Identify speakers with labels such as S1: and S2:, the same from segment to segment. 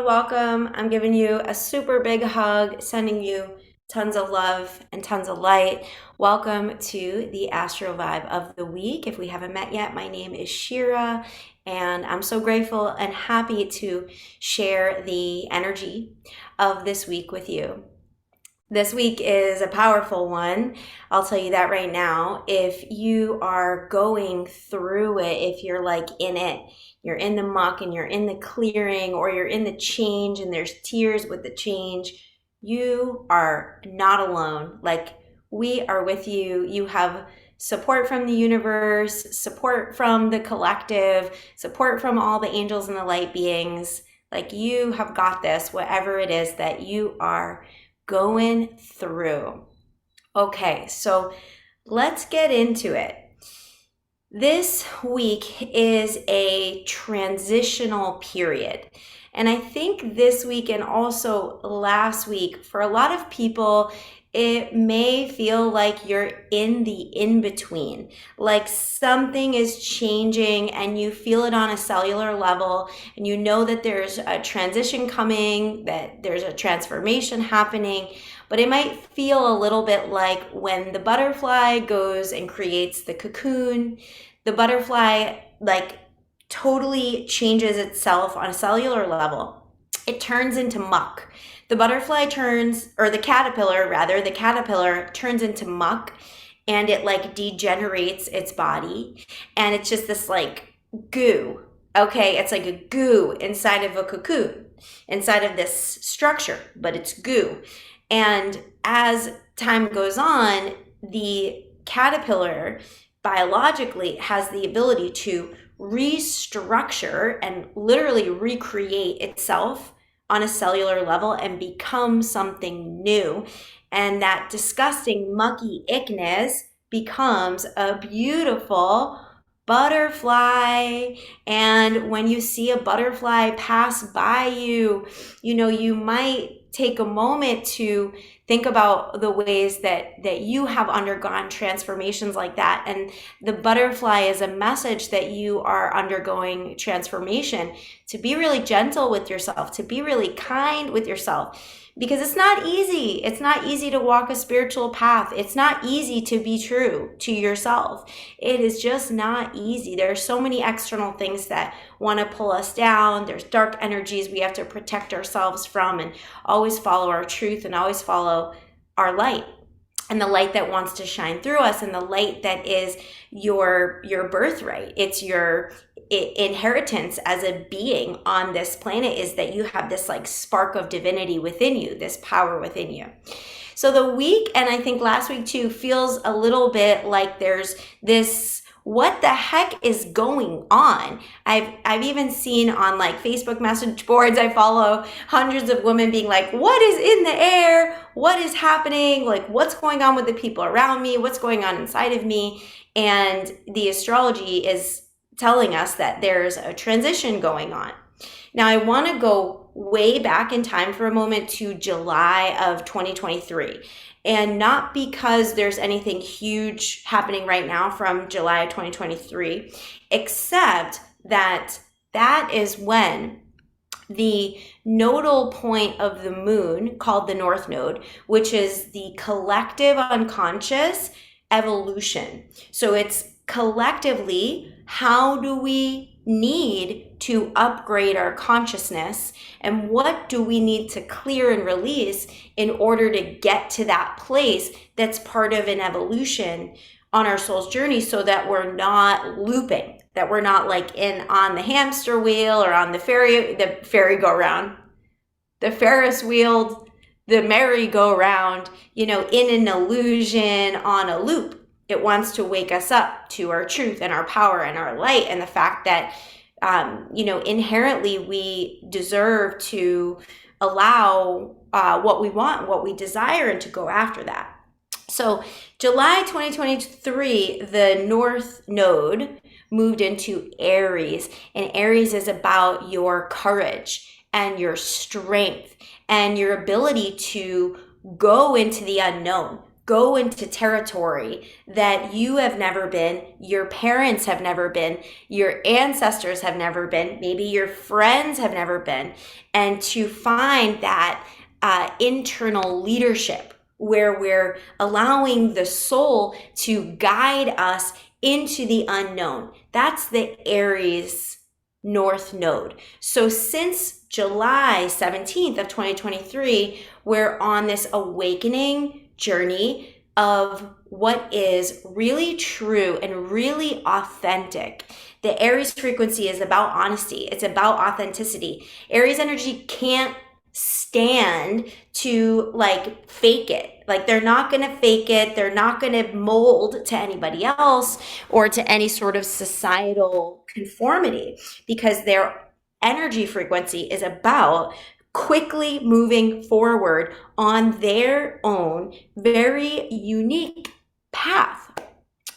S1: Welcome. I'm giving you a super big hug, sending you tons of love and tons of light. Welcome to the Astro Vibe of the week. If we haven't met yet, my name is Shira, and I'm so grateful and happy to share the energy of this week with you. This week is a powerful one. I'll tell you that right now. If you are going through it, if you're like in it, you're in the muck and you're in the clearing, or you're in the change and there's tears with the change, you are not alone. Like, we are with you. You have support from the universe, support from the collective, support from all the angels and the light beings. Like, you have got this, whatever it is that you are going through. Okay, so let's get into it. This week is a transitional period. And I think this week and also last week, for a lot of people, it may feel like you're in the in-between, like something is changing and you feel it on a cellular level, and you know that there's a transition coming, that there's a transformation happening, but it might feel a little bit like when the butterfly goes and creates the cocoon, the butterfly like totally changes itself on a cellular level. It turns into muck. The butterfly turns, or the caterpillar turns into muck, and it like degenerates its body. And it's just this like goo. Okay, it's like a goo inside of a cocoon, inside of this structure, but it's goo. And as time goes on, the caterpillar biologically has the ability to restructure and literally recreate itself on a cellular level and become something new. And that disgusting mucky ickness becomes a beautiful butterfly. And when you see a butterfly pass by you, you might take a moment to think about the ways that you have undergone transformations like that. And the butterfly is a message that you are undergoing transformation, to be really gentle with yourself, to be really kind with yourself, because it's not easy. It's not easy to walk a spiritual path. It's not easy to be true to yourself. It is just not easy. There are so many external things that want to pull us down. There's dark energies we have to protect ourselves from, and always follow our truth and always follow our light, and the light that wants to shine through us, and the light that is your birthright. It's your inheritance as a being on this planet, is that you have this like spark of divinity within you, this power within you. So the week, and I think last week too, feels a little bit like there's this, what the heck is going on? I've even seen on like Facebook message boards, I follow hundreds of women being like, what is in the air? What is happening? Like, what's going on with the people around me? What's going on inside of me? And the astrology is telling us that there's a transition going on. Now, I want to go way back in time for a moment to July of 2023. And not because there's anything huge happening right now from July of 2023, except that is when the nodal point of the moon, called the North Node, which is the collective unconscious evolution. So it's collectively, how do we need to upgrade our consciousness, and what do we need to clear and release in order to get to that place that's part of an evolution on our soul's journey, so that we're not looping, that we're not like on the hamster wheel or on the merry-go-round, the Ferris wheel, the merry-go-round, in an illusion, on a loop. It wants to wake us up to our truth and our power and our light, and the fact that, inherently we deserve to allow what we want, what we desire, and to go after that. So July 2023, the North Node moved into Aries, and Aries is about your courage and your strength and your ability to go into the unknown, go into territory that you have never been, your parents have never been, your ancestors have never been, maybe your friends have never been, and to find that internal leadership where we're allowing the soul to guide us into the unknown. That's the Aries North Node. So since July 17th of 2023, we're on this awakening journey of what is really true and really authentic. The Aries frequency is about honesty. It's about authenticity. Aries energy can't stand to like fake it. Like they're not going to fake it. They're not going to mold to anybody else or to any sort of societal conformity, because their energy frequency is about quickly moving forward on their own very unique path.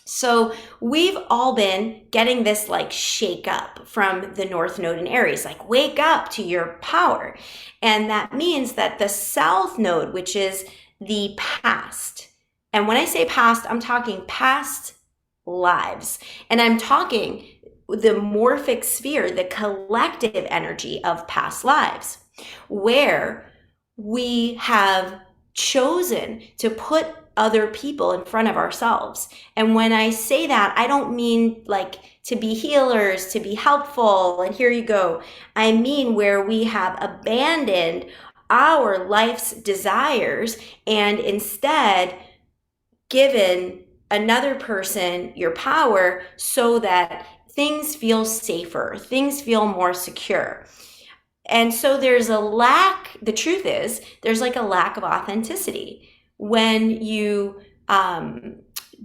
S1: So we've all been getting this like shake up from the North Node in Aries, like wake up to your power. And that means that the South Node, which is the past, and when I say past, I'm talking past lives, and I'm talking the morphic sphere, the collective energy of past lives, where we have chosen to put other people in front of ourselves. And when I say that, I don't mean like to be healers, to be helpful, and here you go. I mean where we have abandoned our life's desires and instead given another person your power so that things feel safer, things feel more secure. And so there's a lack, the truth is, there's like a lack of authenticity when you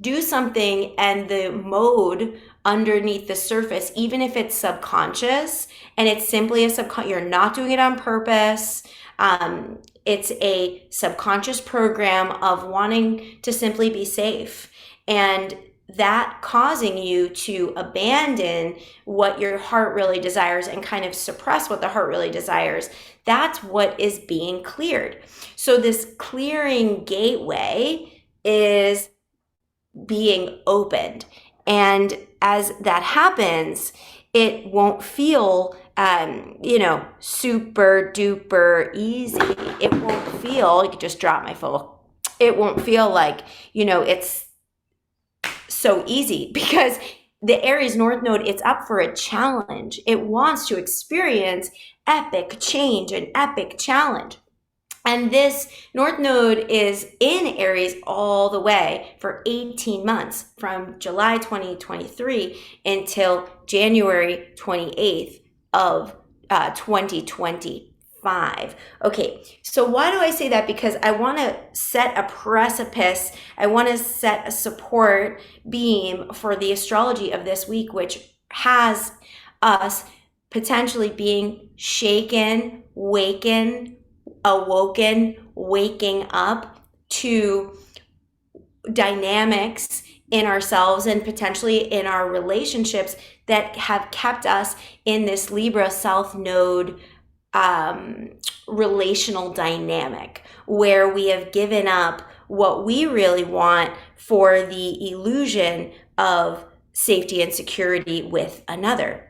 S1: do something and the mode underneath the surface, even if it's subconscious and it's simply you're not doing it on purpose. It's a subconscious program of wanting to simply be safe, and that causing you to abandon what your heart really desires and kind of suppress what the heart really desires. That's what is being cleared. So this clearing gateway is being opened. And as that happens, it won't feel, super duper easy. It won't feel, you could just drop my phone. It won't feel like, it's so easy, because the Aries North Node, it's up for a challenge. It wants to experience epic change and epic challenge. And this North Node is in Aries all the way for 18 months, from July 2023 until January 28th of 2025. Okay, so why do I say that? Because I want to set a precipice. I want to set a support beam for the astrology of this week, which has us potentially being shaken, waken, awoken, waking up to dynamics in ourselves and potentially in our relationships that have kept us in this Libra South Node relational dynamic, where we have given up what we really want for the illusion of safety and security with another.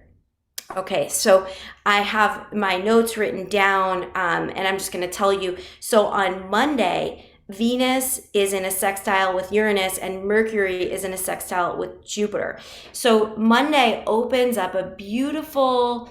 S1: Okay, so I have my notes written down, and I'm just going to tell you. So on Monday, Venus is in a sextile with Uranus and Mercury is in a sextile with Jupiter. So Monday opens up a beautiful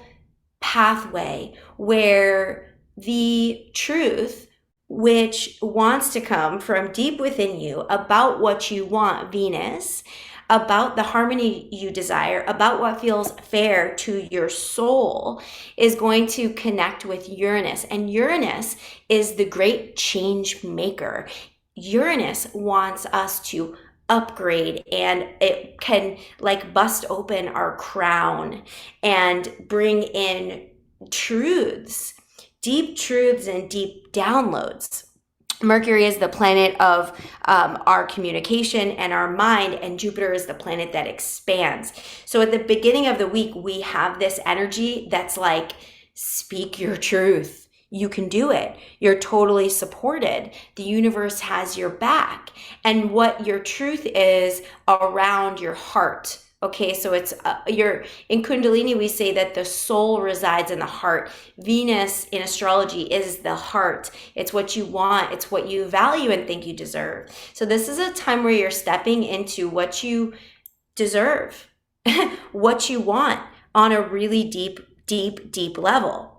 S1: pathway where the truth, which wants to come from deep within you about what you want, Venus, about the harmony you desire, about what feels fair to your soul, is going to connect with Uranus. And Uranus is the great change maker. Uranus wants us to upgrade, and it can like bust open our crown and bring in truths, deep truths and deep downloads. Mercury is the planet of our communication and our mind, and Jupiter is the planet that expands. So at the beginning of the week, we have this energy that's like, speak your truth. you can do it. You're totally supported. The universe has your back. And what your truth is around your heart. Okay, so it's in Kundalini, we say that the soul resides in the heart. Venus in astrology is the heart. It's what you want. It's what you value and think you deserve. So this is a time where you're stepping into what you deserve, what you want on a really deep level.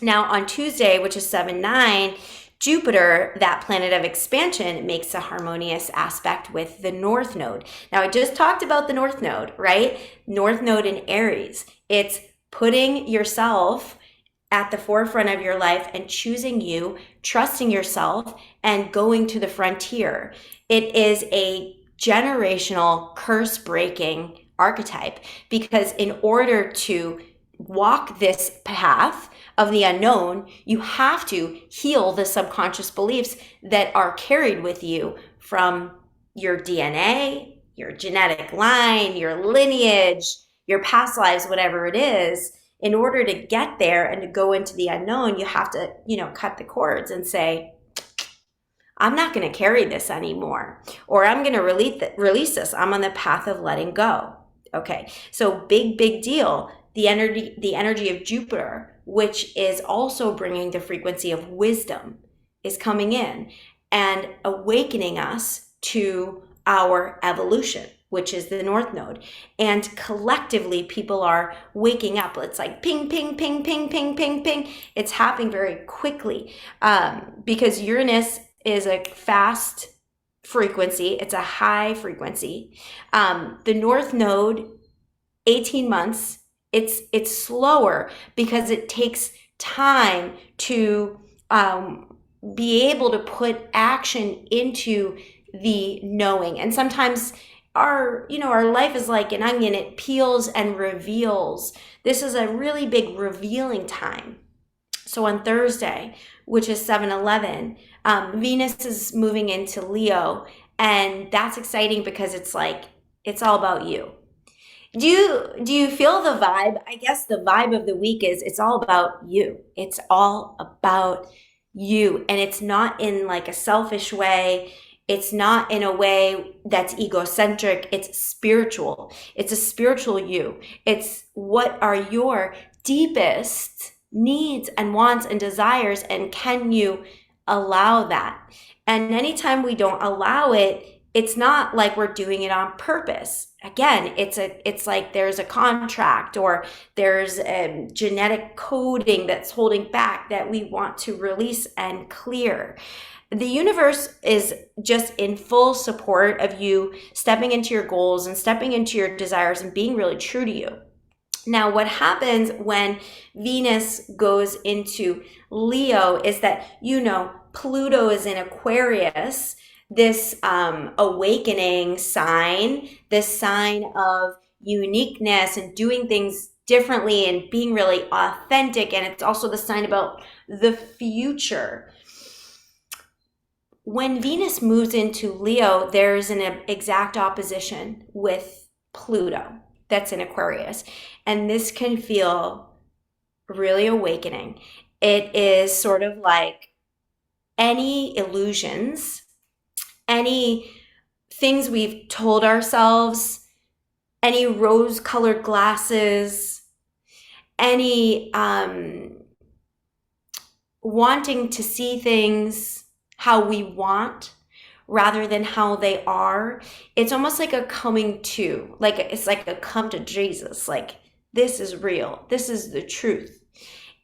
S1: Now on Tuesday, which is 7/9, Jupiter, that planet of expansion, makes a harmonious aspect with the North Node. Now I just talked about the North Node, right? North Node in Aries. It's putting yourself at the forefront of your life and choosing you, trusting yourself, and going to the frontier. It is a generational curse-breaking archetype because in order to walk this path of the unknown, you have to heal the subconscious beliefs that are carried with you from your DNA, your genetic line, your lineage, your past lives, whatever it is. In order to get there and to go into the unknown, you have to, cut the cords and say, I'm not going to carry this anymore, or I'm going to release this. I'm on the path of letting go. Okay, so big deal. The energy of Jupiter, which is also bringing the frequency of wisdom, is coming in and awakening us to our evolution, which is the North Node. And collectively, people are waking up. It's like ping, ping, ping, ping, ping, ping, ping. It's happening very quickly because Uranus is a fast frequency. It's a high frequency. The North Node, 18 months. It's slower because it takes time to be able to put action into the knowing. And sometimes our life is like an onion. It peels and reveals. This is a really big revealing time. So on Thursday, which is 7/11, Venus is moving into Leo, and that's exciting because it's like it's all about you. Do you feel the vibe? I guess the vibe of the week is it's all about you. It's all about you. And it's not in like a selfish way. It's not in a way that's egocentric. It's spiritual. It's a spiritual you. It's what are your deepest needs and wants and desires, and can you allow that? And anytime we don't allow it, it's not like we're doing it on purpose. Again, it's like there's a contract or there's a genetic coding that's holding back that we want to release and clear. The universe is just in full support of you stepping into your goals and stepping into your desires and being really true to you. Now, what happens when Venus goes into Leo is that, Pluto is in Aquarius, this awakening sign, this sign of uniqueness and doing things differently and being really authentic. And it's also the sign about the future. When Venus moves into Leo, there's an exact opposition with Pluto that's in Aquarius. And this can feel really awakening. It is sort of like any illusions, any things we've told ourselves, any rose-colored glasses, any wanting to see things how we want rather than how they are. It's almost like a coming to, like it's like a come to Jesus, like this is real, this is the truth.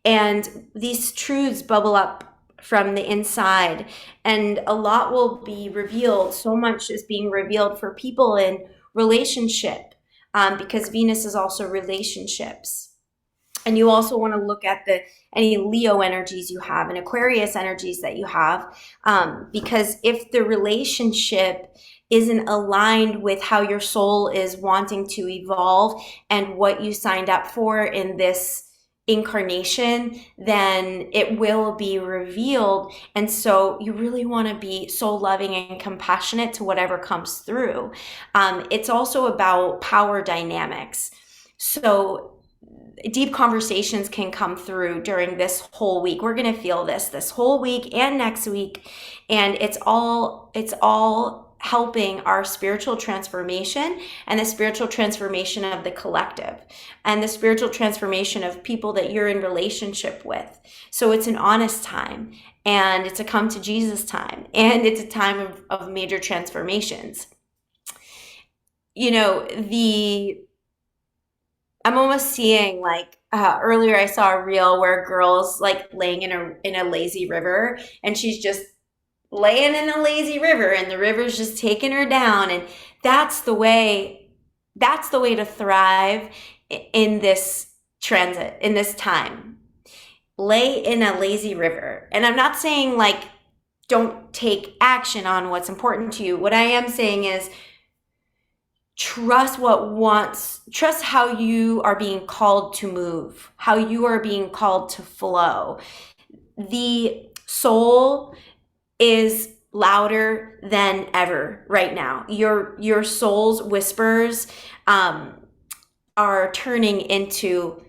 S1: And these truths bubble up from the inside, and a lot will be revealed. So much is being revealed for people in relationship, because Venus is also relationships. And you also want to look at any Leo energies you have and Aquarius energies that you have, because if the relationship isn't aligned with how your soul is wanting to evolve and what you signed up for in this incarnation, then it will be revealed. And so you really want to be so loving and compassionate to whatever comes through. It's also about power dynamics. So deep conversations can come through during this whole week. We're going to feel this whole week and next week. And it's all helping our spiritual transformation and the spiritual transformation of the collective and the spiritual transformation of people that you're in relationship with. So it's an honest time, and it's a come to Jesus time, and it's a time of major transformations. I'm almost seeing like earlier I saw a reel where a girl's like laying in a lazy river, and she's just laying in a lazy river, and the river's just taking her down. And that's the way to thrive in this transit, in this time. Lay in a lazy river. And I'm not saying like don't take action on what's important to you. What I am saying is trust how you are being called to move, how you are being called to flow. The soul is louder than ever right now. Your soul's whispers are turning into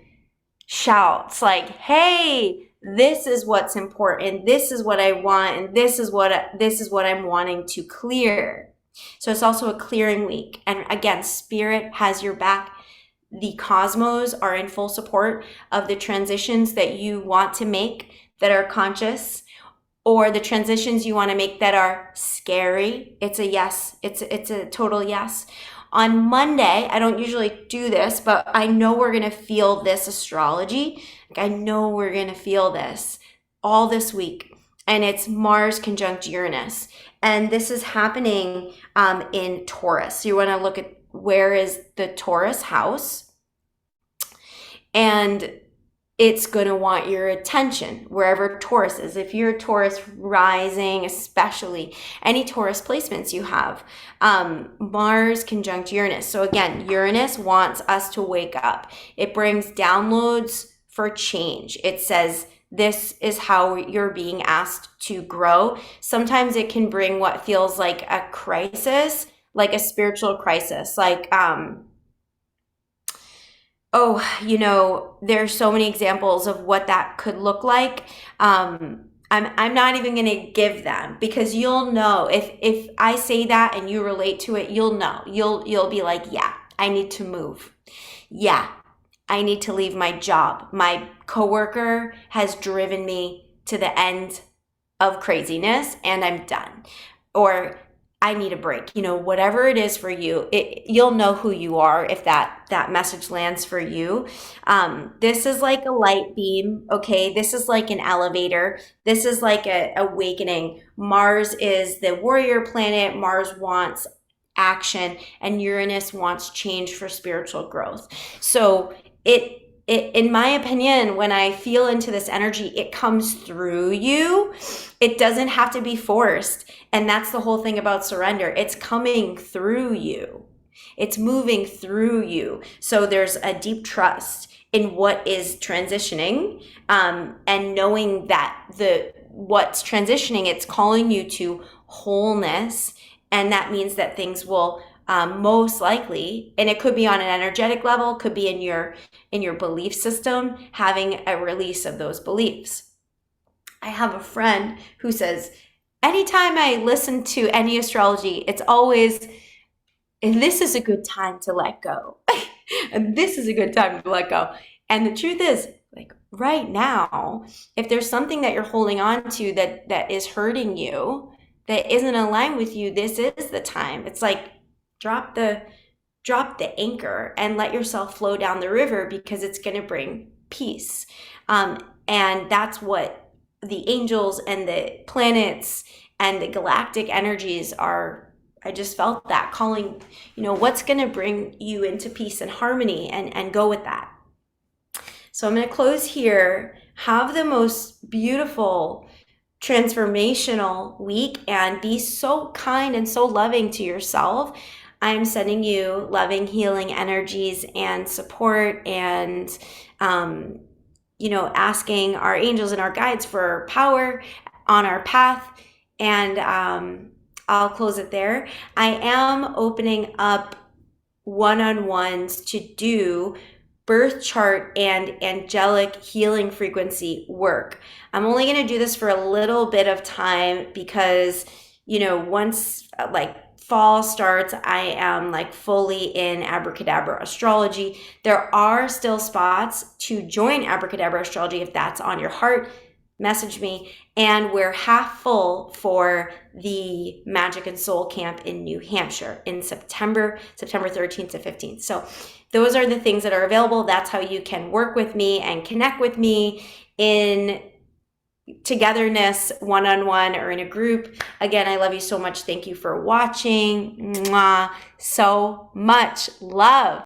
S1: shouts like, hey, this is what's important, this is what I want, and this is what I'm wanting to clear. So it's also a clearing week. And again, spirit has your back. The cosmos are in full support of the transitions that you want to make that are conscious, or the transitions you want to make that are scary. It's a yes. It's a total yes. On Monday, I don't usually do this, but I know we're going to feel this astrology. Like, I know we're going to feel this all this week. And it's Mars conjunct Uranus. And this is happening in Taurus. So you want to look at where is the Taurus house. And it's going to want your attention wherever Taurus is. If you're Taurus rising, especially any Taurus placements you have, Mars conjunct Uranus. So again, Uranus wants us to wake up. It brings downloads for change. It says, this is how you're being asked to grow. Sometimes it can bring what feels like a crisis, like a spiritual crisis, like, there's so many examples of what that could look like. I'm not even going to give them, because you'll know if I say that and you relate to it, you'll know. You'll be like, yeah, I need to move. Yeah, I need to leave my job. My coworker has driven me to the end of craziness and I'm done. Or I need a break. Whatever it is for you, you'll know who you are if that message lands for you. This is like a light beam, okay? This is like an elevator. This is like a awakening. Mars is the warrior planet. Mars wants action, and Uranus wants change for spiritual growth. So in my opinion, when I feel into this energy, it comes through you. It doesn't have to be forced. And that's the whole thing about surrender. It's coming through you. It's moving through you. So there's a deep trust in what is transitioning, and knowing that what's transitioning, it's calling you to wholeness. And that means that things will most likely, and it could be on an energetic level, could be in your belief system, having a release of those beliefs. I have a friend who says, anytime I listen to any astrology, it's always, and this is a good time to let go. And this is a good time to let go. And the truth is, like right now, if there's something that you're holding on to that is hurting you, that isn't aligned with you, this is the time. It's like drop the anchor and let yourself flow down the river, because it's going to bring peace. And that's what the angels and the planets and the galactic energies are. I just felt that calling, what's going to bring you into peace and harmony, and go with that. So I'm going to close here. Have the most beautiful transformational week, and be so kind and so loving to yourself. I'm sending you loving, healing energies and support, and asking our angels and our guides for power on our path. And I'll close it there. I am opening up one-on-ones to do birth chart and angelic healing frequency work. I'm only going to do this for a little bit of time because, once like fall starts, I am like fully in abracadabra astrology. There are still spots to join abracadabra astrology if that's on your heart. Message me. And we're half full for the Magic and Soul Camp in New Hampshire in September 13th to 15th. So those are the things that are available. That's how you can work with me and connect with me in togetherness, one-on-one, or in a group. Again, I love you so much. Thank you for watching. Mwah. So much love.